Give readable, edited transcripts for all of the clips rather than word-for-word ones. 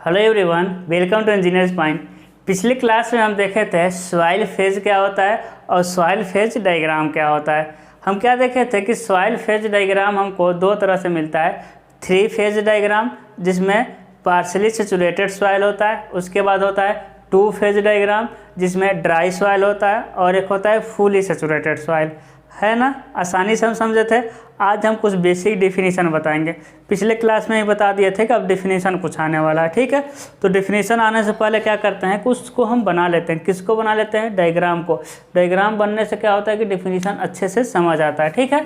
Hello everyone, welcome to engineers point. पिछले class में हम देखे थे सॉइल फेज क्या होता है और सॉइल फेज डायग्राम क्या होता है। हम क्या देखे थे कि सॉइल फेज डायग्राम हमको दो तरह से मिलता है। 3 फेज डायग्राम जिसमें पार्शली सैचुरेटेड सॉइल होता है, उसके बाद होता है 2 फेज डायग्राम जिसमें ड्राई सॉइल होता है और एक होता है फुली सैचुरेटेड सॉइल। है ना, आसानी से हम समझे थे। आज हम कुछ बेसिक डेफिनेशन बताएंगे। पिछले क्लास में ही बता दिए थे कि अब डेफिनेशन कुछ आने वाला है, ठीक है। तो डेफिनेशन आने से पहले क्या करते हैं, कुछ को हम बना लेते हैं। किसको बना लेते हैं? डायग्राम को। डायग्राम बनने से क्या होता है कि डेफिनेशन अच्छे से समझ आता है, ठीक है।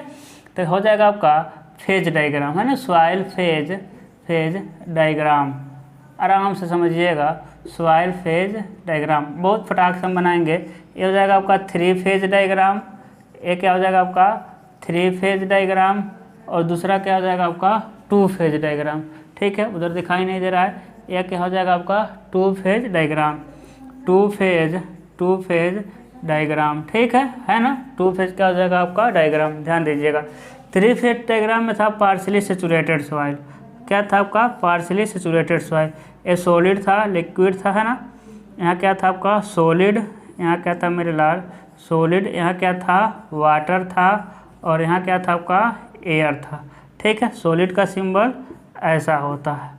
तो हो जाएगा आपका फेज डायग्राम, है ना, सॉइल फेज डायग्राम। आराम से समझिएगा, सॉइल फेज डायग्राम बहुत फटाक से हम बनाएंगे। ये हो जाएगा आपका 3 फेज डायग्राम, एक क्या हो जाएगा आपका 3 फेज डायग्राम और दूसरा क्या हो जाएगा आपका 2 फेज डायग्राम, ठीक है। उधर दिखाई नहीं दे रहा है। यह क्या हो जाएगा आपका 2 फेज डायग्राम, 2 फेज डायग्राम, ठीक है ना। 2 फेज क्या हो जाएगा आपका डायग्राम, ध्यान दीजिएगा। 3 फेज डायग्राम में था पार्शली सैचुरेटेड सॉइल। क्या था आपका? Partially saturated soil. ये सॉलिड था, लिक्विड था, है ना। यहाँ क्या था आपका? सॉलिड। यहाँ क्या था मेरे लाल? सॉलिड। यहाँ क्या था? वाटर था। और यहाँ क्या था आपका? एयर था, ठीक है। सॉलिड का सिंबल ऐसा होता है,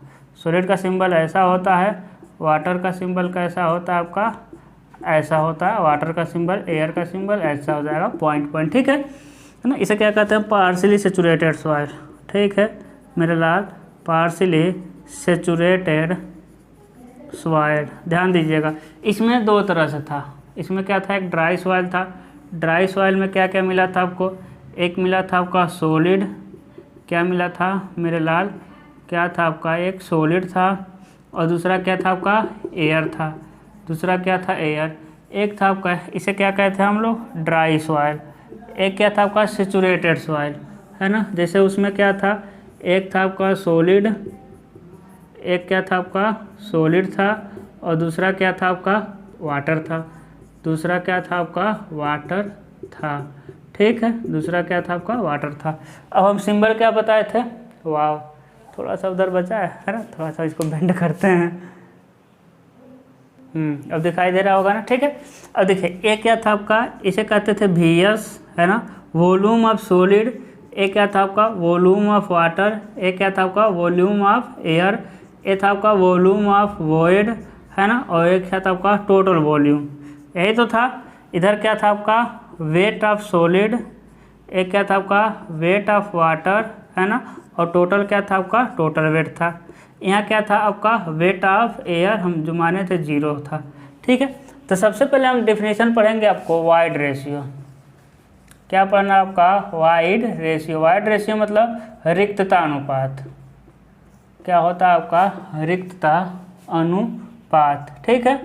सॉलिड का सिंबल ऐसा होता है। वाटर का सिंबल कैसा होता है आपका? ऐसा होता है। वाटर का सिंबल, एयर का सिंबल ऐसा हो जाएगा, पॉइंट, ठीक है ना। इसे क्या कहते हैं? पार्शली सैचुरेटेड सॉइल, ठीक है मेरे लाल, पार्शली सैचुरेटेड सॉइल। ध्यान दीजिएगा, इसमें 2 तरह से था। इसमें क्या था? एक ड्राई सॉइल था। ड्राई सॉइल में क्या क्या मिला था आपको? एक मिला था आपका सॉलिड। क्या मिला था मेरे लाल? क्या था आपका? एक सॉलिड था और दूसरा क्या था आपका? एयर था। दूसरा क्या था? एयर। एक था आपका, इसे क्या कहते हैं हम लोग? Dry soil. एक क्या था आपका? सैचुरेटेड सॉइल, है ना। जैसे उसमें क्या था? एक था आपका सॉलिड, एक क्या था आपका? सॉलिड था और दूसरा क्या था आपका? वाटर था। दूसरा क्या था आपका? वाटर था, ठीक है। दूसरा क्या था आपका? वाटर था। अब हम सिंबल क्या बताए थे? वाव, थोड़ा सा उधर बचा है ना, थोड़ा सा इसको बेंड करते हैं। अब दिखाई दे रहा होगा ना, ठीक है। अब देखिए, एक क्या था आपका? इसे कहते थे VS, है ना, वॉल्यूम ऑफ सॉलिड। एक क्या था आपका? Volume of water. एक क्या था आपका? Volume of air. एक था आपका वॉल्यूम ऑफ वॉइड, है ना। और एक क्या था आपका? Total volume. यही तो था। इधर क्या था आपका? Wait of solid. एक क्या था आपका? वेट ऑफ वाटर, है ना। और टोटल क्या था आपका? टोटल वेट था। यहाँ क्या था आपका? वेट ऑफ एयर, हम जो माने थे 0 था, ठीक है। तो सबसे पहले हम डेफिनेशन पढ़ेंगे आपको वाइड रेशियो। क्या पढ़ना आपका? Void ratio. वाइड रेशियो मतलब रिक्तता अनुपात। क्या होता है आपका? रिक्तता अनुपात, ठीक है।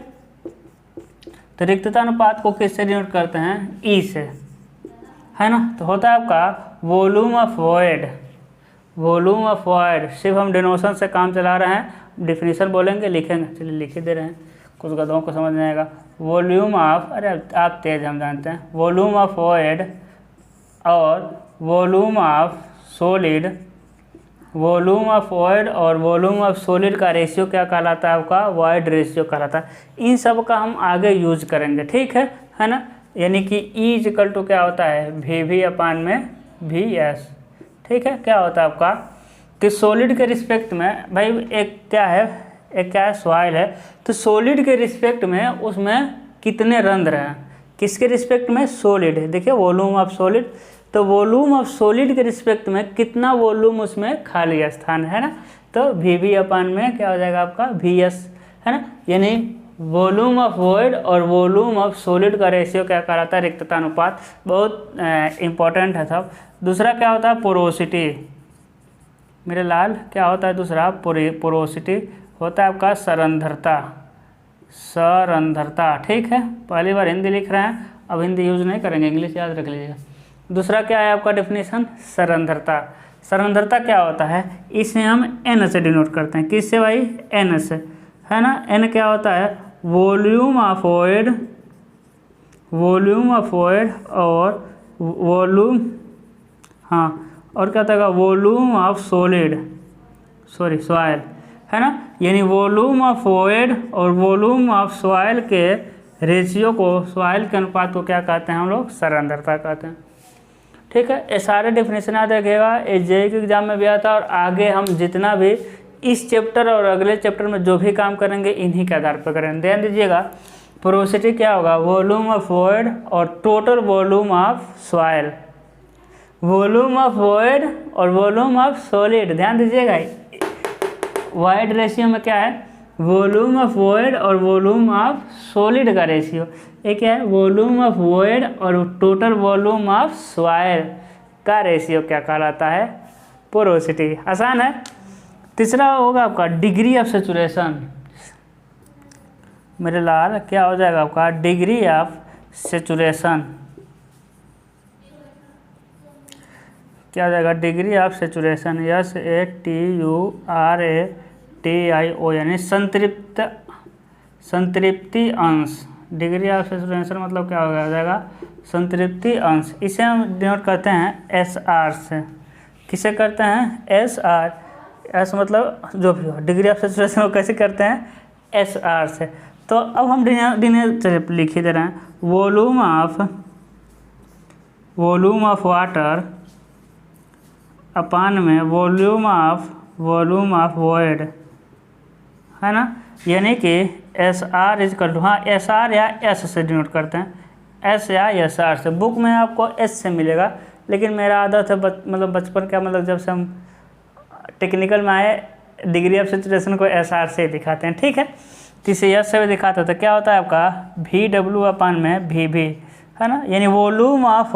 तो रिक्तता अनुपात को किससे डिनोट करते हैं? ई से, है ना। तो होता है आपका volume of void. Volume of void, सिर्फ हम डिनोशन से काम चला रहे हैं। डेफिनेशन बोलेंगे, लिखेंगे, चलिए लिख ही दे रहे हैं, कुछ गधों को समझ नहीं आएगा। वॉल्यूम ऑफ, अरे आप तेज, हम जानते हैं। वॉल्यूम ऑफ वॉइड और volume of solid. Volume of void और वॉल्यूम ऑफ सॉलिड का रेशियो क्या कहलाता है आपका? वाइड रेशियो कहलाता है। इन सब का हम आगे यूज करेंगे, ठीक है ना। यानी कि E = क्या होता है? VV अपान में VS, ठीक है। क्या होता है आपका कि सॉलिड के रिस्पेक्ट में, भाई एक क्या है, एक क्या है? सॉइल है। तो सॉलिड के रिस्पेक्ट में उसमें कितने रंध्र हैं? किसके रिस्पेक्ट में? सॉलिड है। देखिए वॉल्यूम ऑफ सॉलिड, तो वॉल्यूम ऑफ सॉलिड के रिस्पेक्ट में कितना वॉल्यूम उसमें खाली स्थान है ना। तो VV अपान में क्या हो जाएगा आपका? VS, है ना। यानी वॉल्यूम ऑफ वॉइड और वॉल्यूम ऑफ सॉलिड का रेशियो क्या कहलाता है? रिक्तता अनुपात। बहुत इंपॉर्टेंट है सब। दूसरा क्या होता है? पोरोसिटी। मेरे लाल क्या होता है दूसरा? पोरोसिटी होता है आपका सरंध्रता। सरंध्रता, ठीक है। पहली बार हिंदी लिख रहे हैं, अब हिंदी यूज नहीं करेंगे, इंग्लिश याद रख लीजिएगा। दूसरा क्या है आपका डेफिनेशन? सरंध्रता। सरंध्रता क्या होता है? इसे हम N से डिनोट करते हैं। किससे भाई? N से, है ना। N क्या होता है? Volume of void, volume of void और वॉल्यूम, हाँ, और क्या होता है? वॉल्यूम ऑफ सॉलिड, सॉइल, है ना। यानी वॉल्यूम ऑफ वॉइड और वॉल्यूम ऑफ सॉइल के रेशियो को, सॉइल के अनुपात को क्या कहते हैं हम लोग? सांद्रता कहते हैं। ठीक है, ये सारे डेफिनेशन याद रखिएगा, ये जेईई के एग्जाम में भी आता है और आगे हम जितना भी इस चैप्टर और अगले चैप्टर में जो भी काम करेंगे इन्हीं के आधार पर करेंगे। ध्यान दीजिएगा, पोरोसिटी क्या होगा? वॉल्यूम ऑफ वॉइड और total volume of soil. Volume of void और वॉल्यूम ऑफ सॉलिड, ध्यान दीजिएगा, वॉइड रेशियो में क्या है? वॉल्यूम ऑफ वॉइड और वॉल्यूम ऑफ सॉलिड का रेशियो। ये क्या है? वॉल्यूम ऑफ वॉइड और टोटल वॉल्यूम ऑफ सॉइल का रेशियो क्या कहलाता है? पोरोसिटी। आसान है। तीसरा होगा आपका डिग्री ऑफ सैचुरेशन। मेरे लाल क्या हो जाएगा आपका? Degree of saturation. क्या हो जाएगा? डिग्री ऑफ सैचुरेशन, SATURATIO, यानी संतृप्ति अंश। डिग्री ऑफ सैचुरेशन मतलब क्या हो जाएगा? संतृप्ति अंश। इसे हम डिनोट करते हैं SR से। किसे करते हैं? SR। एस मतलब जो भी हो, डिग्री ऑफ सैचुरेशन को कैसे करते हैं? SR से। तो अब हम लिख ही दे रहे हैं, वॉल्यूम ऑफ वाटर अपान में वॉल्यूम ऑफ वॉइड, है ना, यानी कि SR इजकल टू, हाँ SR या S से डिनोट करते हैं, S या SR से। बुक में आपको S से मिलेगा, लेकिन मेरा आदत है मतलब बचपन का, मतलब जब से हम टेक्निकल में आए डिग्री ऑफ सैचुरेशन को SR से दिखाते हैं। ठीक है, तो इसे S से भी दिखाते हैं तो क्या होता है आपका? VW अपान में VB, है ना, यानी वॉल्यूम ऑफ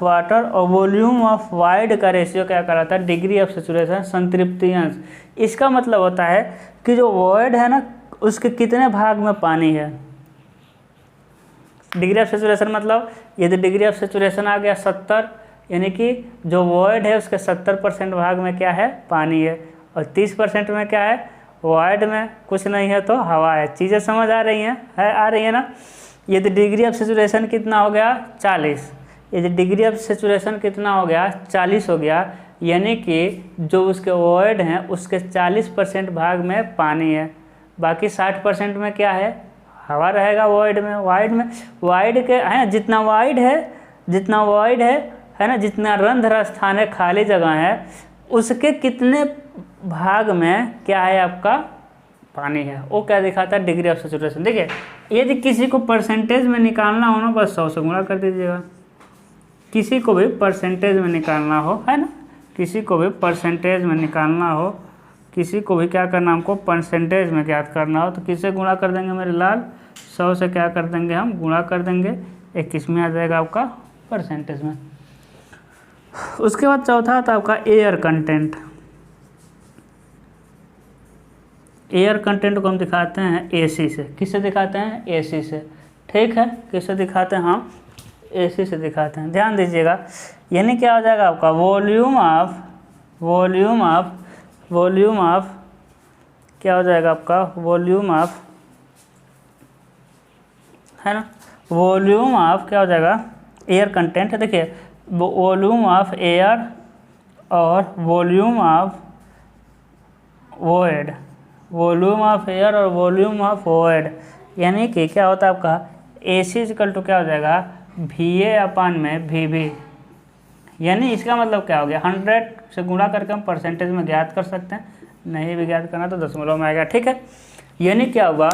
वाटर और वॉल्यूम ऑफ वाइड का रेशियो क्या कहलाता है? डिग्री ऑफ सैचुरेशन, संतृप्ति अंश। इसका मतलब होता है कि जो वॉइड है ना, उसके कितने भाग में पानी है। डिग्री ऑफ सैचुरेशन मतलब यदि डिग्री ऑफ सैचुरेशन आ गया 70, यानी कि जो वॉइड है उसके 70% भाग में क्या है? पानी है, और 30% में क्या है? वॉइड में कुछ नहीं है तो हवा है। चीज़ें समझ आ रही हैं? आ रही है ना। यदि डिग्री ऑफ सैचुरेशन कितना हो गया? 40। यदि डिग्री ऑफ सैचुरेशन कितना हो गया? 40 हो गया, यानी कि जो उसके वॉइड हैं उसके 40% भाग में पानी है, बाकी 60% में क्या है? हवा रहेगा वॉइड में। वाइड के है जितना वाइड है ना, जितना रंध्र स्थान है, खाली जगह है, उसके कितने भाग में क्या है आपका? पानी है। वो क्या दिखाता है? Degree of saturation. देखिए, यदि किसी को परसेंटेज में निकालना हो ना, बस 100 से गुणा कर दीजिएगा। किसी को भी परसेंटेज में निकालना हो, है ना, किसी को भी परसेंटेज में निकालना हो, किसी को भी क्या करना, हमको परसेंटेज में ज्ञात करना हो, तो किससे गुणा कर देंगे मेरे लाल? 100 से क्या कर देंगे हम? गुणा कर देंगे। 21 में आ जाएगा आपका परसेंटेज में। उसके बाद चौथा था आपका एयर कंटेंट। एयर कंटेंट को हम दिखाते हैं AC से। किससे दिखाते हैं? AC से। ठीक है, किससे दिखाते हैं? हम AC से दिखाते हैं। ध्यान दीजिएगा, यानी क्या हो जाएगा आपका? वॉल्यूम ऑफ क्या हो जाएगा आपका? वॉल्यूम ऑफ, है ना, वॉल्यूम ऑफ क्या हो जाएगा? Air content. देखिए, वॉल्यूम ऑफ एयर और वॉल्यूम ऑफ वॉइड, यानी कि क्या होता है आपका? AC इक्वल टू क्या हो जाएगा? VA अपान में VB। यानी इसका मतलब क्या हो गया? 100 से गुणा करके हम परसेंटेज में ज्ञात कर सकते हैं, नहीं भी ज्ञात करना तो दशमलव में आएगा। ठीक है, यानी क्या होगा?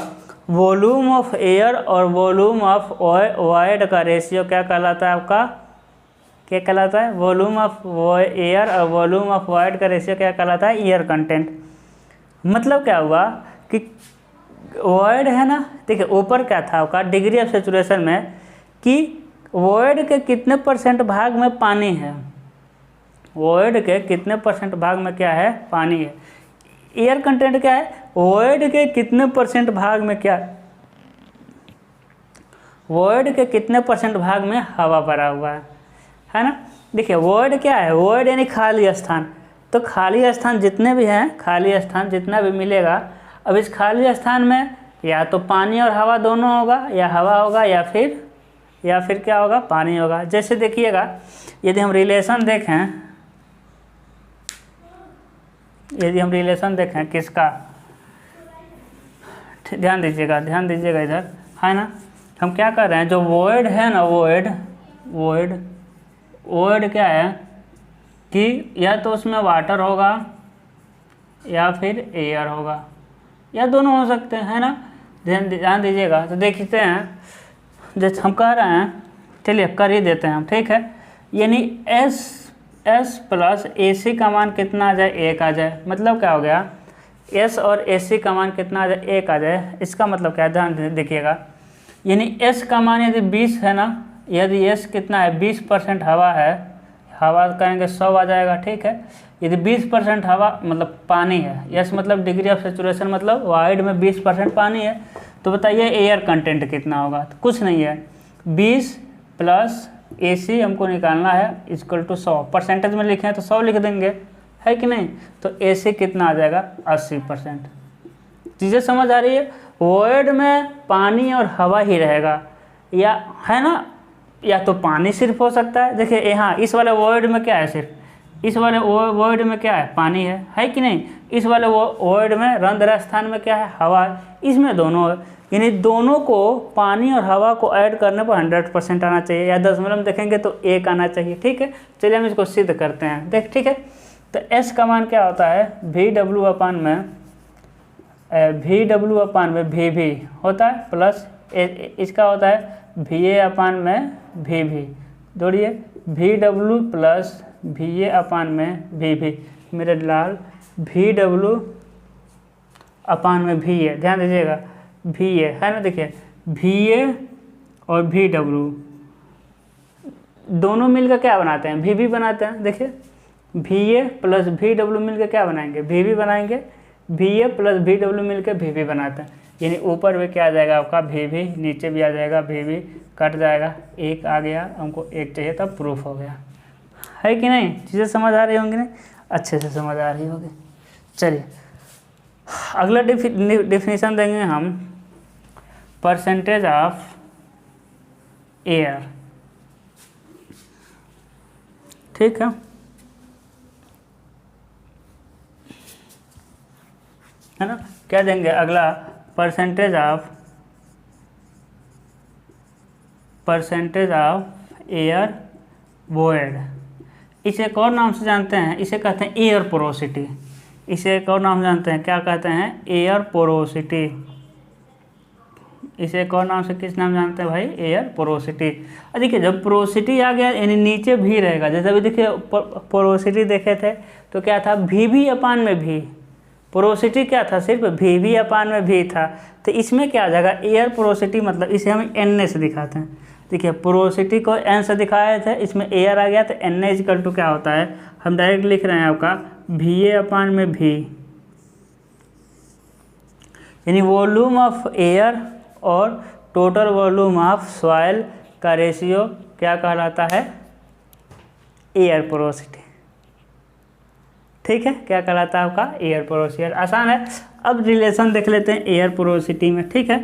वॉल्यूम ऑफ एयर और वॉल्यूम ऑफ वॉइड का रेशियो क्या कहलाता है आपका? क्या कहलाता है? वॉल्यूम ऑफ एयर और वॉल्यूम ऑफ वॉइड का रेशियो क्या कहलाता है? Air content. मतलब क्या हुआ कि वॉइड है ना, देखिए ऊपर क्या था आपका? डिग्री ऑफ सैचुरेशन में कि वॉइड के कितने % भाग में पानी है, वॉइड के कितने % भाग में क्या है? पानी है। एयर कंटेंट क्या है? वॉइड के कितने % भाग में क्या, वॉइड के कितने % भाग में हवा भरा हुआ है ना। देखिए वॉइड क्या है? वॉइड यानी खाली स्थान। तो खाली स्थान जितने भी हैं, खाली स्थान जितना भी मिलेगा, अब इस खाली स्थान में या तो पानी और हवा दोनों होगा, या हवा होगा या फिर क्या होगा? पानी होगा। जैसे देखिएगा, यदि हम रिलेशन देखें यदि हम रिलेशन देखें किसका, ध्यान दीजिएगा इधर, है ना। हम क्या कर रहे हैं, जो वॉइड है ना, वॉइड क्या है कि या तो उसमें वाटर होगा या फिर एयर होगा, या दोनों हो सकते हैं, है ना। ध्यान दीजिएगा। तो देखते हैं, जैसे हम कह रहे हैं, चलिए कर ही देते हैं हम, ठीक है। यानी एस प्लस ए सी का मान कितना आ जाए, 1 आ जाए। मतलब क्या हो गया, एस और ए सी का मान कितना आ जाए, 1 आ जाए। इसका मतलब क्या है, ध्यान देखिएगा। यानी एस का मान यदि 20 है ना, यदि एस कितना है, 20% हवा है, हवा कहेंगे 100 आ जाएगा, ठीक है। यदि 20% हवा मतलब पानी है, एस मतलब डिग्री ऑफ सेचुरेशन, मतलब वाइड में 20% पानी है, तो बताइए एयर कंटेंट कितना होगा। तो कुछ नहीं है, 20 प्लस ए सी हमको निकालना है इक्वल टू 100। परसेंटेज में लिखे हैं तो 100 लिख देंगे, है कि नहीं। तो ए सी कितना आ जाएगा, 80%। चीज़ें समझ आ रही है। वॉइड में पानी और हवा ही रहेगा, या है ना, या तो पानी सिर्फ हो सकता है। देखिए यहाँ इस वाले वॉइड में क्या है, सिर्फ इस वाले वॉइड में क्या है, पानी है कि नहीं। इस वाले वॉइड में रंध्र स्थान में क्या है, हवा है। इसमें दोनों है, यानी दोनों को, पानी और हवा को ऐड करने पर 100% आना चाहिए, या दशमलव में देखेंगे तो 1 आना चाहिए, ठीक है। चलिए हम इसको सिद्ध करते हैं, ठीक है। तो एस का मान क्या होता है, वी डब्ल्यू अपान में वी भी होता है, प्लस इसका होता है वी ए अपान में वी भी, जोड़िए V W plus V A upon में वी भी, मेरे लाल वी डब्ल्यू अपान में वी ए, ध्यान दीजिएगा, वी ए है ना। देखिए वी ए और वी डब्ल्यू दोनों मिलकर क्या बनाते हैं, वी भी बनाते हैं। देखिए V A plus V W मिलकर क्या बनाएंगे, वी भी बनाएंगे। V A plus V W मिलकर वी भी बनाते हैं। यानी ऊपर में क्या आ जाएगा आपका, वी भी, नीचे भी आ जाएगा वी भी, कट जाएगा, 1 आ गया, हमको 1 चाहिए, तब प्रूफ हो गया, है कि नहीं। चीज़ें समझ आ रही होंगी, नहीं अच्छे से समझ आ रही होगी। चलिए अगला डिफिनीशन देंगे हम, परसेंटेज ऑफ एयर, ठीक है। है ना, क्या देंगे अगला, परसेंटेज ऑफ एयर वॉइड। इसे एक और नाम से जानते हैं, इसे कहते हैं एयर पोरोसिटी। इसे एक और नाम जानते हैं, क्या कहते हैं, एयर पोरोसिटी। इसे एक और नाम से किस नाम जानते हैं भाई, एयर पोरोसिटी। देखिए जब पोरोसिटी आ गया यानी नीचे भी रहेगा, जैसे अभी देखिए पोरोसिटी देखे थे तो क्या था, भी अपान में भी, पोरोसिटी क्या था, सिर्फ भी अपान में भी था। तो इसमें क्या आ जाएगा, एयर पोरोसिटी, मतलब इसे हम एन से दिखाते हैं। देखिए पोरोसिटी को एन से दिखाए थे, इसमें एयर आ गया तो एन इक्वल टू क्या होता है, हम डायरेक्ट लिख रहे हैं आपका भी ए अपान में भी, यानी वॉल्यूम ऑफ एयर और टोटल वॉल्यूम ऑफ सॉइल का रेशियो क्या कहलाता है, एयर पोरोसिटी, ठीक है। क्या कहलाता है आपका, एयर पोरोसिटी। आसान है। अब रिलेशन देख लेते हैं एयर पोरोसिटी में, ठीक है।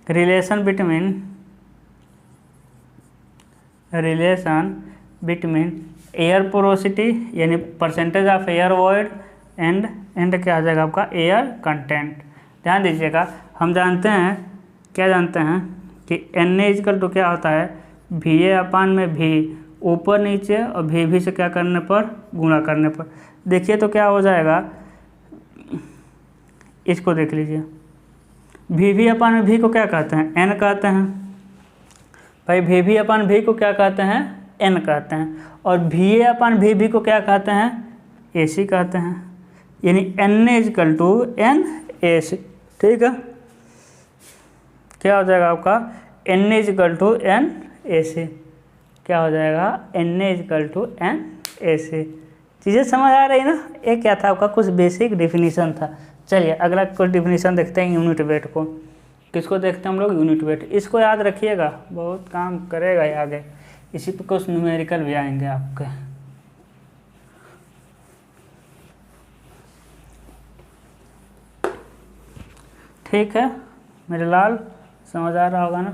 रिलेशन बिटवीन एयर पोरोसिटी यानी percentage of air void and क्या आ जाएगा आपका, एयर कंटेंट। ध्यान दीजिएगा, हम जानते हैं, क्या जानते हैं कि एन इक्वल टू क्या होता है, भी ए अपान में भी, ऊपर नीचे और भी से क्या करने पर, गुणा करने पर। देखिए तो क्या हो जाएगा, इसको देख लीजिए, भी अपान में भी को क्या कहते हैं, एन कहते हैं भाई। भी अपान भी को क्या कहते हैं, एन कहते हैं। और भी ए अपान भी को क्या कहते हैं, ए सी कहते हैं। यानी N equal to N A C, ठीक है। क्या हो जाएगा आपका, N equal to N A C, क्या हो जाएगा, N equal to N A C. चीज़ें समझ आ रही है ना। ये क्या था आपका, कुछ बेसिक डिफिनीशन था। चलिए अगला कुछ डिफिनीशन देखते हैं यूनिट वेट को। किसको देखते हैं हम लोग, यूनिट वेट। इसको याद रखिएगा, बहुत काम करेगा ये आगे। इसी पर कुछ न्यूमेरिकल भी आएंगे आपके। ठीक है मेरे लाल, समझ आ रहा होगा ना।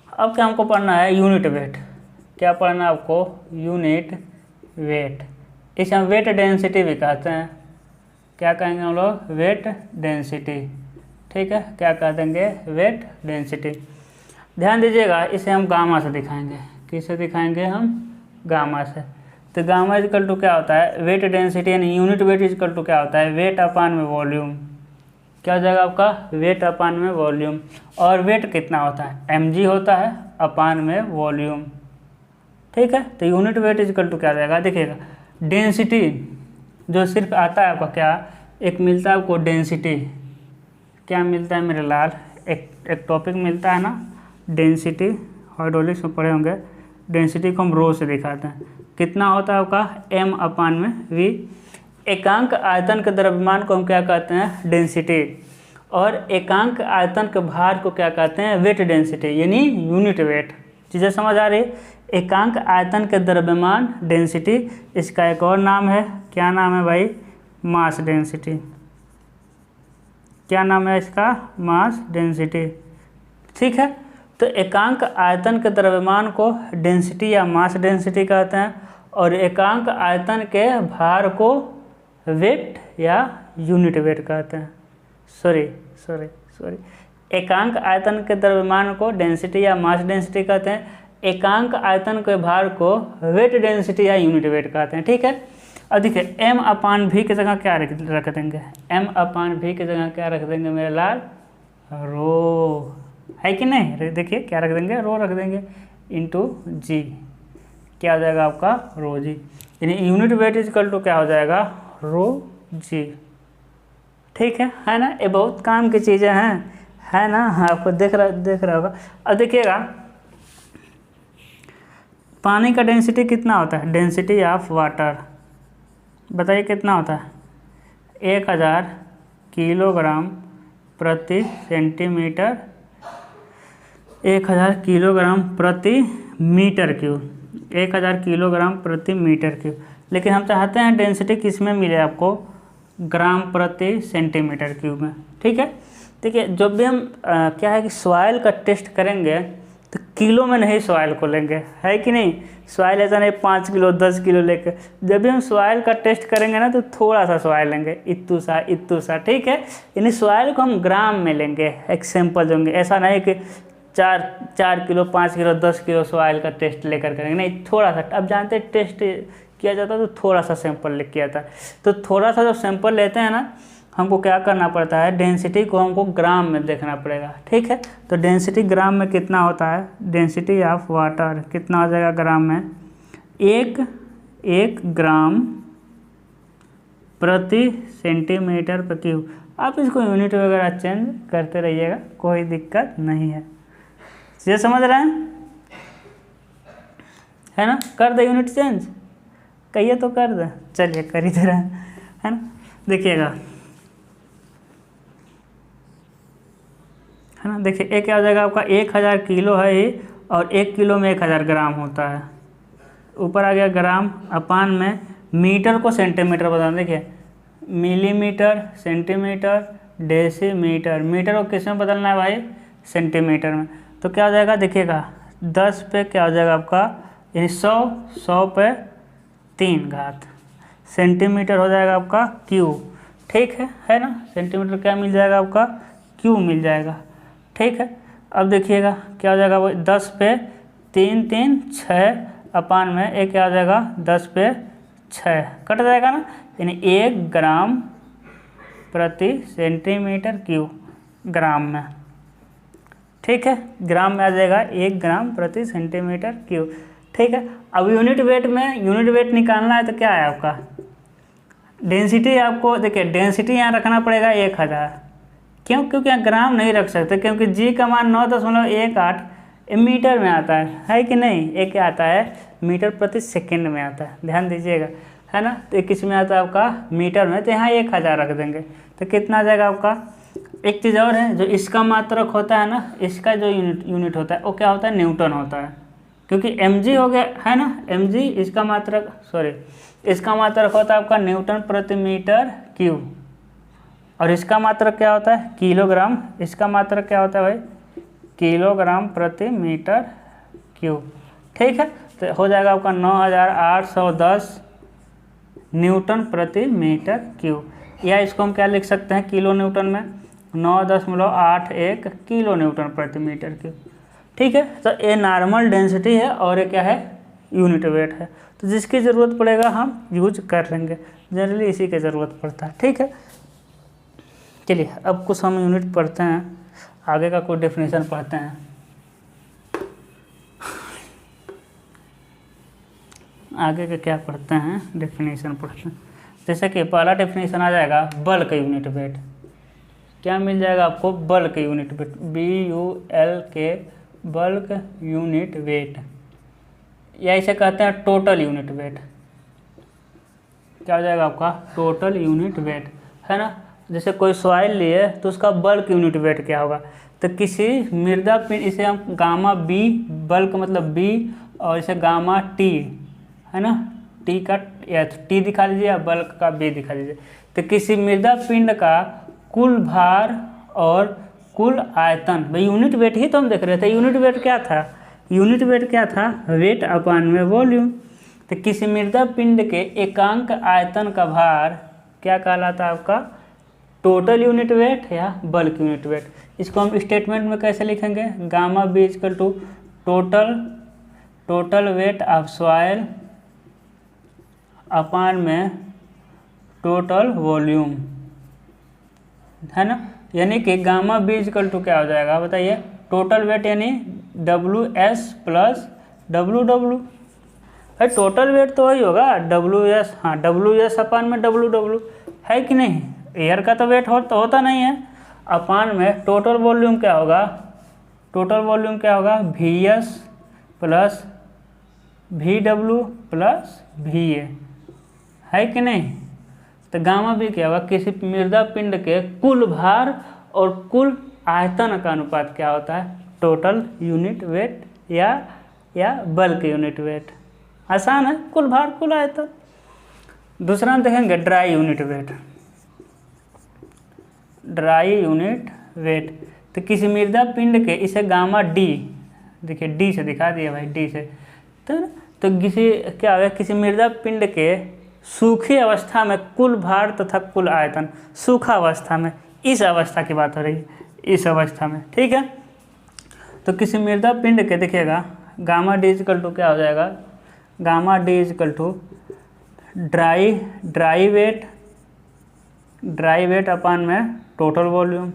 अब क्या हमको पढ़ना है, यूनिट वेट। क्या पढ़ना है आपको, यूनिट वेट। इसे हम वेट डेंसिटी भी कहते हैं, क्या कहेंगे हम लोग, वेट डेंसिटी। ठीक है, क्या कह देंगे, वेट डेंसिटी। ध्यान दीजिएगा, इसे हम गामा से दिखाएंगे। किससे दिखाएंगे हम, गामा से। तो गामा इजकल टू क्या होता है, वेट डेंसिटी यानी यूनिट वेट इजकल टू क्या होता है, वेट अपान में वॉल्यूम। क्या हो जाएगा आपका, वेट अपान में वॉल्यूम। और वेट कितना होता है, mg होता है अपान में वॉल्यूम। ठीक है, तो यूनिट वेट इजकल टू क्या हो जाएगा, देखिएगा डेंसिटी जो सिर्फ आता है आपका क्या, एक मिलता है आपको डेंसिटी, क्या मिलता है मेरे लाल, एक टॉपिक मिलता है ना डेंसिटी, हाइड्रोलिक्स में पढ़े होंगे। डेंसिटी को हम रो से दिखाते हैं, कितना होता है आपका, m अपान में v। एकांक आयतन के द्रव्यमान को हम क्या कहते हैं, डेंसिटी। और एकांक आयतन के भार को क्या कहते हैं, वेट डेंसिटी यानी यूनिट वेट। चीज़ें समझ आ रही, एकांक आयतन के द्रव्यमान डेंसिटी, इसका एक और नाम है, क्या नाम है भाई, मास डेंसिटी। क्या नाम है इसका, मास डेंसिटी। ठीक है, तो एकांक आयतन के द्रव्यमान को डेंसिटी या मास डेंसिटी कहते हैं, और एकांक आयतन के भार को वेट या यूनिट वेट कहते हैं। सॉरी, एकांक आयतन के द्रव्यमान को डेंसिटी या मास डेंसिटी कहते हैं, एकांक आयतन के भार को वेट डेंसिटी या यूनिट वेट कहते हैं। ठीक है, अब देखिए m अपान v की जगह क्या रख देंगे, m अपान v की जगह क्या रख देंगे मेरे लाल, रो, है कि नहीं। देखिए क्या रख देंगे, रो रख देंगे इंटू जी, क्या हो जाएगा आपका, रो जी। यानी यूनिट वेट इजकल टू क्या हो जाएगा, रो जी। ठीक है ना, ये बहुत काम की चीज़ें हैं, है ना, आपको देख रहा होगा। अब देखिएगा पानी का डेंसिटी कितना होता है, डेंसिटी ऑफ वाटर बताइए कितना होता है, 1000 किलोग्राम प्रति सेंटीमीटर, 1000 किलोग्राम प्रति मीटर क्यूब, 1000 किलोग्राम प्रति मीटर क्यूब। लेकिन हम चाहते हैं डेंसिटी किस में मिले आपको, ग्राम प्रति सेंटीमीटर क्यूब में। ठीक है, देखिए जब भी हम क्या है कि सॉइल का टेस्ट करेंगे तो किलो में नहीं सॉइल को लेंगे, है कि नहीं। सॉइल ऐसा नहीं 5 किलो 10 किलो लेके, जब भी हम सॉइल का टेस्ट करेंगे ना तो थोड़ा सा सॉइल लेंगे, इतू सा। ठीक है, यानी सॉइल को हम ग्राम में लेंगे, एक सैंपल होंगे, ऐसा नहीं कि 4 किलो 5 किलो 10 किलो सॉइल का टेस्ट लेकर करेंगे, नहीं थोड़ा सा। अब जानते हैं टेस्ट किया जाता है तो थोड़ा सा सैंपल ले किया जाता है, तो थोड़ा सा जब सैंपल लेते हैं ना, हमको क्या करना पड़ता है, डेंसिटी को हमको ग्राम में देखना पड़ेगा। ठीक है, तो डेंसिटी ग्राम में कितना होता है, डेंसिटी ऑफ वाटर कितना हो जाएगा ग्राम में, 1 ग्राम प्रति सेंटीमीटर पर क्यूब। आप इसको यूनिट वगैरह चेंज करते रहिएगा, कोई दिक्कत नहीं है। ये समझ रहे हैं, है ना, कर दे यूनिट चेंज, कहिए तो कर दे, चलिए कर ही दे रहे हैं, है ना। देखिएगा, है ना, देखिए एक क्या हो जाएगा आपका, 1000 किलो है ये, और 1 किलो में 1000 ग्राम होता है, ऊपर आ गया ग्राम, अपान में मीटर को सेंटीमीटर बताना। देखिए मिलीमीटर, सेंटीमीटर, डेसीमीटर, मीटर को किस में बदलना है भाई, सेंटीमीटर में। तो क्या हो जाएगा, देखिएगा 10 पे क्या हो जाएगा आपका, यानी 100 पे 3 घात सेंटीमीटर हो जाएगा आपका क्यूब। ठीक है ना, सेंटीमीटर क्या मिल जाएगा आपका, क्यूब मिल जाएगा। ठीक है, अब देखिएगा क्या हो जाएगा, वो 10 पे 3 6 अपान में एक क्या हो जाएगा, 10 पे 6 कट जाएगा ना, यानी 1 ग्राम प्रति सेंटीमीटर क्यूब ग्राम में। ठीक है, ग्राम में आ जाएगा 1 ग्राम प्रति सेंटीमीटर क्यूब। ठीक है, अब यूनिट वेट में यूनिट वेट निकालना है तो क्या है आपका, डेंसिटी आपको देखिए डेंसिटी यहाँ रखना पड़ेगा 1000, क्यों, क्योंकि यहाँ ग्राम नहीं रख सकते, क्योंकि जी का मान 9.18 मीटर में आता है कि नहीं, एक क्या आता है, मीटर प्रति सेकंड में आता है, ध्यान दीजिएगा, है ना। तो किस में आता है आपका, मीटर में, तो यहाँ 1000 रख देंगे तो कितना आ जाएगा आपका। एक चीज़ और है, जो इसका मात्रक होता है ना, इसका जो यूनिट होता है वो क्या होता है, न्यूटन होता है, क्योंकि mg हो गया, है ना, mg इसका मात्रक, इसका मात्रक होता है आपका न्यूटन प्रति मीटर क्यूब, और इसका मात्रक क्या होता है, किलोग्राम, इसका मात्रक क्या होता है भाई, किलोग्राम प्रति मीटर क्यूब। ठीक है, तो हो जाएगा आपका 9810 न्यूटन प्रति मीटर क्यूब। या इसको हम क्या लिख सकते हैं किलो न्यूटन में, 9.81 किलो न्यूटन प्रति मीटर क्यूब। ठीक है, तो ये नॉर्मल डेंसिटी है और ये क्या है, यूनिट वेट है। तो जिसकी ज़रूरत पड़ेगा हम यूज कर लेंगे, जनरली इसी की ज़रूरत पड़ता है। ठीक है, चलिए अब कुछ हम यूनिट पढ़ते हैं, आगे का कोई डेफिनेशन पढ़ते हैं। आगे का क्या पढ़ते हैं, डेफिनेशन पढ़ते हैं। जैसे कि पहला डेफिनेशन आ जाएगा बल्क यूनिट वेट। क्या मिल जाएगा आपको, bulk unit wait, BULK, bulk unit weight, या इसे कहते हैं टोटल यूनिट वेट। क्या हो जाएगा आपका, टोटल यूनिट वेट, है ना। जैसे कोई सॉइल लिए तो उसका बल्क यूनिट वेट क्या होगा, तो किसी मृदा पिंड, इसे हम गामा B, बल्क मतलब B, और इसे गामा T, है ना, T का या T दिखा लीजिए या बल्क का B दिखा लीजिए। तो किसी मृदा पिंड का कुल भार और कुल आयतन, भाई यूनिट वेट ही तो हम देख रहे थे। यूनिट वेट क्या था, यूनिट वेट क्या था, वेट अपान में वॉल्यूम। तो किसी मृदा पिंड के एकांक आयतन का भार क्या कहलाता है आपका, टोटल यूनिट वेट या बल्क यूनिट वेट। इसको हम स्टेटमेंट में कैसे लिखेंगे, gamma B equal to total weight of soil upon में टोटल वॉल्यूम, है ना। यानी कि गामा B इक्वल टू क्या हो जाएगा बताइए, टोटल वेट यानी WS प्लस WW। है टोटल वेट तो वही होगा WS, हाँ WS अपान में WW, है कि नहीं। एयर का तो वेट होता नहीं है, अपान में टोटल वॉल्यूम क्या होगा, टोटल वॉल्यूम क्या होगा, VS plus VW plus VA, है कि नहीं। तो गामा B क्या होगा, किसी मृदा पिंड के कुल भार और कुल आयतन का अनुपात क्या होता है, टोटल यूनिट वेट या बल्क यूनिट वेट। आसान है, कुल भार कुल आयतन। दूसरा हम देखेंगे dry unit weight. Dry unit weight, तो किसी मृदा पिंड के, इसे गामा D, देखिए D से दिखा दिया भाई, D से, तो किसी क्या होगा, किसी मृदा पिंड के सूखी अवस्था में कुल भार तथा कुल आयतन, सूखा अवस्था में, इस अवस्था की बात हो रही है, इस अवस्था में। ठीक है, तो किसी मृदा पिंड के देखिएगा गामा D इक्वल टू क्या हो जाएगा, gamma D equal to dry weight upon में टोटल वॉल्यूम,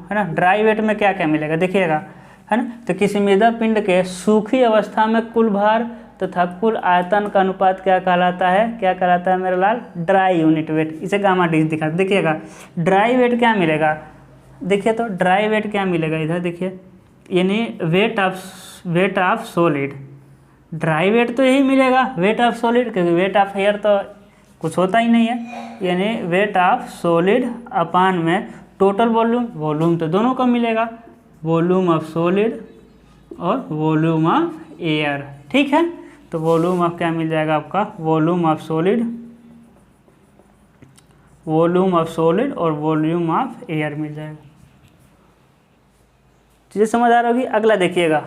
है ना। ड्राई वेट में क्या क्या मिलेगा देखिएगा, है ना। तो किसी मृदा पिंड के सूखी अवस्था में कुल भार तथा कुल आयतन का अनुपात क्या कहलाता है, क्या कहलाता है मेरा लाल, ड्राई यूनिट वेट। इसे गामा D दिखा देखिएगा। ड्राई वेट क्या मिलेगा, देखिए तो ड्राई वेट क्या मिलेगा, इधर देखिए, यानी weight of solid. Dry weight तो यही मिलेगा, वेट ऑफ सॉलिड, क्योंकि वेट ऑफ एयर तो कुछ होता ही नहीं है। यानी वेट ऑफ सॉलिड अपान में टोटल वॉल्यूम तो दोनों का मिलेगा, वॉल्यूम ऑफ सॉलिड और वॉल्यूम ऑफ एयर। ठीक है, तो वॉल्यूम ऑफ क्या मिल जाएगा आपका, वॉल्यूम ऑफ सॉलिड और वॉल्यूम ऑफ एयर मिल जाएगा। चीज़ें समझ आ रही होगी। अगला देखिएगा,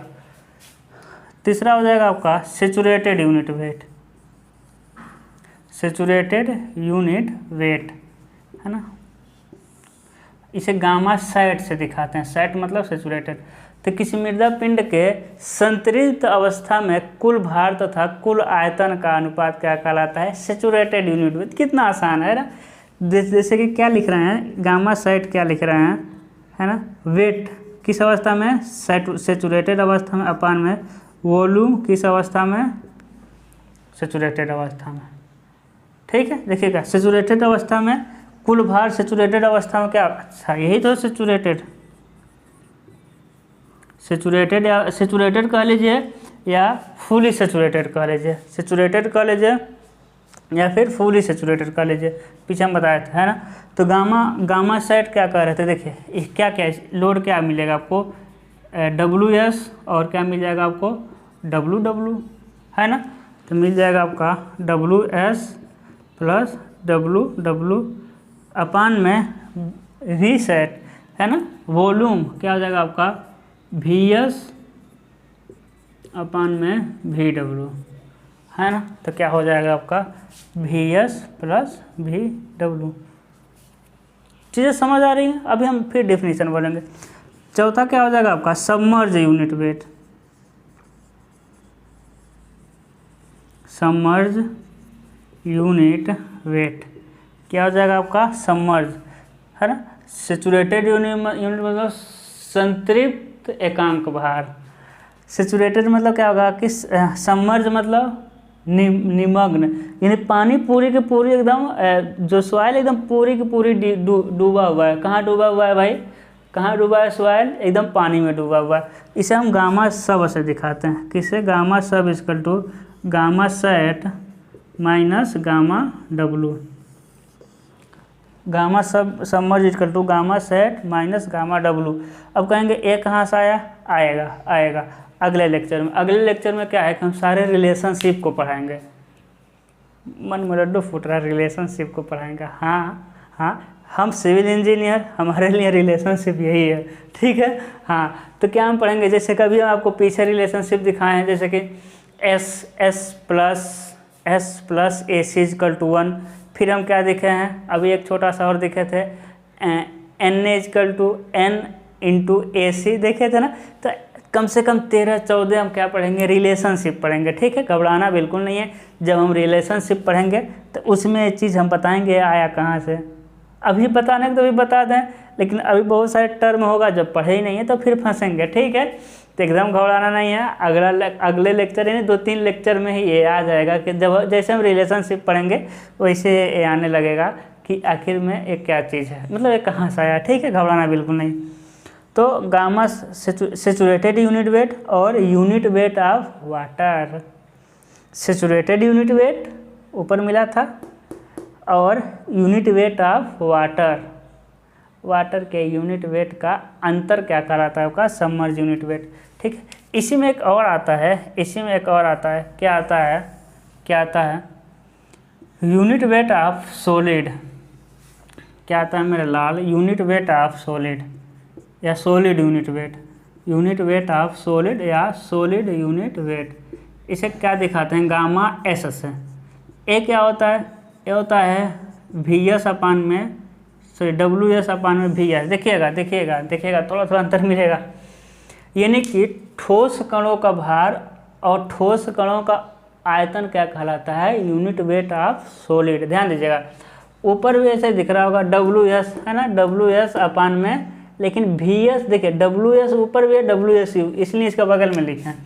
तीसरा हो जाएगा आपका saturated unit weight. Saturated unit weight, है ना, इसे गामा सैट से दिखाते हैं। सैट मतलब सैचुरेटेड। तो किसी मृदा पिंड के संतृप्त अवस्था में कुल भार तथा कुल आयतन का अनुपात क्या कहलाता है, सैचुरेटेड यूनिट वेट। कितना आसान है ना। जैसे कि क्या लिख रहे हैं, गामा सैट क्या लिख रहे हैं, है ना, वेट किस अवस्था में, सैचुरेटेड अवस्था में अपान में वॉल्यूम किस अवस्था में, सैचुरेटेड अवस्था में। ठीक है, देखिएगा सैचुरेटेड अवस्था में कुल भार, सैचुरेटेड अवस्था में क्या, अच्छा यही तो सैचुरेटेड कह लीजिए या फुली सैचुरेटेड कह लीजिए, सैचुरेटेड कह लीजिए या फिर फुली सैचुरेटेड कह लीजिए, पीछे हम बताए थे, है ना। तो गामा सेट क्या कह रहे थे, देखिए क्या क्या लोड क्या मिलेगा आपको, WS और क्या मिल जाएगा आपको, WW, है ना। तो मिल जाएगा आपका WS प्लस WW अपान में V सेट, है ना। वॉल्यूम क्या हो जाएगा आपका VS अपान में VW, है ना। तो क्या हो जाएगा आपका VS प्लस VW। चीज़ें समझ आ रही हैं। अभी हम फिर डेफिनेशन बोलेंगे। चौथा क्या हो जाएगा आपका submerge unit weight. Submerge unit weight क्या हो जाएगा आपका सबमर्ज, है ना। सेचुरेटेड यूनिट मतलब संतृप्त एकांक भार। सेचुरेटेड मतलब क्या होगा कि सबमर्ज मतलब निमग्न, यानी पानी पूरी की पूरी एकदम जो सॉइल एकदम पूरी की पूरी डूबा हुआ है। कहाँ डूबा हुआ है भाई, कहाँ डूबा है सॉइल, एकदम पानी में डूबा हुआ है। इसे हम गामा सब से दिखाते हैं। किसे, gamma sub equal to gamma sat minus gamma W. Gamma sub submerge equal to gamma sat minus gamma W. अब कहेंगे ए कहाँ से आएगा अगले लेक्चर में। अगले लेक्चर में क्या है कि हम सारे रिलेशनशिप को पढ़ाएंगे। मन में लड्डू फूट रहा, रिलेशनशिप को पढ़ाएंगे। हाँ हम सिविल इंजीनियर, हमारे लिए रिलेशनशिप यही है, ठीक है। हाँ तो क्या हम पढ़ेंगे, जैसे कभी हम आपको पीछे रिलेशनशिप दिखाए हैं, जैसे कि S plus AC equal to 1। फिर हम क्या दिखे हैं, अभी एक छोटा सा और दिखे थे, N equal to N into AC देखे थे ना। तो कम से कम 13-14 हम क्या पढ़ेंगे, रिलेशनशिप पढ़ेंगे, ठीक है। घबराना बिल्कुल नहीं है। जब हम रिलेशनशिप पढ़ेंगे तो उसमें एक चीज़ हम बताएंगे आया कहाँ से। अभी बताने तो भी बता दें, लेकिन अभी बहुत सारे टर्म होगा जब पढ़े ही नहीं है तो फिर फंसेंगे, ठीक है। तो एकदम घबराना नहीं है। अगले लेक्चर यानी 2-3 लेक्चर में ही ये आ जाएगा कि जब जैसे हम रिलेशनशिप पढ़ेंगे वैसे ये आने लगेगा कि आखिर में एक क्या चीज़ है, मतलब ये कहाँ से आया, ठीक है। घबराना बिल्कुल नहीं। तो गामा सेचुरेटेड यूनिट वेट और unit weight of water. Saturated unit weight ऊपर मिला था और यूनिट वेट ऑफ वाटर के यूनिट वेट का अंतर क्या कराता है आपका, सबमर्ज यूनिट वेट, ठीक है। इसी में एक और आता है, क्या आता है यूनिट वेट ऑफ सॉलिड। क्या आता है मेरे लाल, यूनिट वेट ऑफ सॉलिड या solid unit weight of solid या सॉलिड यूनिट वेट। इसे क्या दिखाते हैं, गामा S से। ए क्या होता है, ये होता है VS अपान में WS अपान में VS। देखिएगा थोड़ा अंतर मिलेगा। यानी कि ठोस कणों का भार और ठोस कणों का आयतन क्या कहलाता है, यूनिट वेट ऑफ सॉलिड। ध्यान दीजिएगा, ऊपर भी ऐसे दिख रहा होगा WS, है ना, WS अपान में, लेकिन VS देखिए WS ऊपर भी है, WS इसलिए इसका बगल में लिखा है।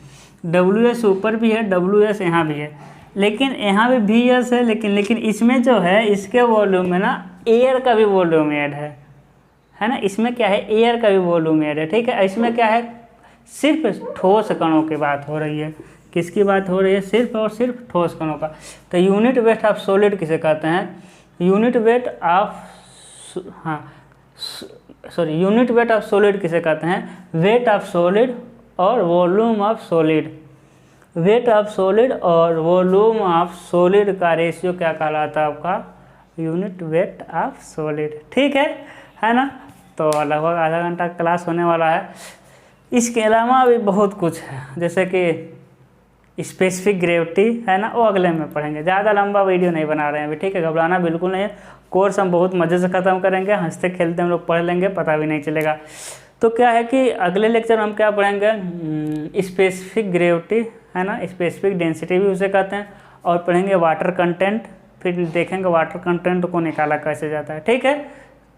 WS ऊपर भी है, WS यहाँ भी है, लेकिन यहाँ भी VS है, लेकिन इसमें जो है इसके वॉल्यूम में ना एयर का भी वॉल्यूम ऐड है ना। इसमें क्या है, एयर का भी वॉल्यूम ऐड है, ठीक है। इसमें क्या है, सिर्फ ठोस कणों की बात हो रही है। किसकी बात हो रही है, सिर्फ और सिर्फ ठोस कणों का। तो यूनिट वेट ऑफ सॉलिड किसे कहते हैं, यूनिट वेट ऑफ सॉलिड किसे कहते हैं, वेट ऑफ सॉलिड और volume of solid. Wait of solid और वॉल्यूम ऑफ सॉलिड का रेशियो क्या कहलाता है आपका, यूनिट वेट ऑफ सॉलिड, ठीक है ना। तो लगभग आधा घंटा क्लास होने वाला है। इसके अलावा भी बहुत कुछ है, जैसे कि स्पेसिफिक ग्रेविटी है ना, वो अगले में पढ़ेंगे। ज़्यादा लंबा वीडियो नहीं बना रहे हैं अभी, ठीक है। घबराना बिल्कुल नहीं है। कोर्स हम बहुत मज़े से ख़त्म करेंगे, हंसते खेलते हम लोग पढ़ लेंगे, पता भी नहीं चलेगा। तो क्या है कि अगले लेक्चर में हम क्या पढ़ेंगे, स्पेसिफिक ग्रेविटी, है ना, स्पेसिफिक डेंसिटी भी उसे कहते हैं, और पढ़ेंगे वाटर कंटेंट। फिर देखेंगे वाटर कंटेंट को निकाला कैसे जाता है, ठीक है।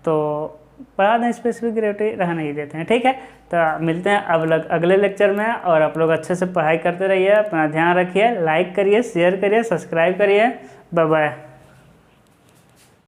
तो पढ़ा दें, स्पेसिफिक ग्रेविटी रहने ही देते हैं, ठीक है। तो मिलते हैं अब अगले लेक्चर में, और आप लोग अच्छे से पढ़ाई करते रहिए, अपना ध्यान रखिए, लाइक करिए, शेयर करिए, सब्सक्राइब करिए। Bye bye.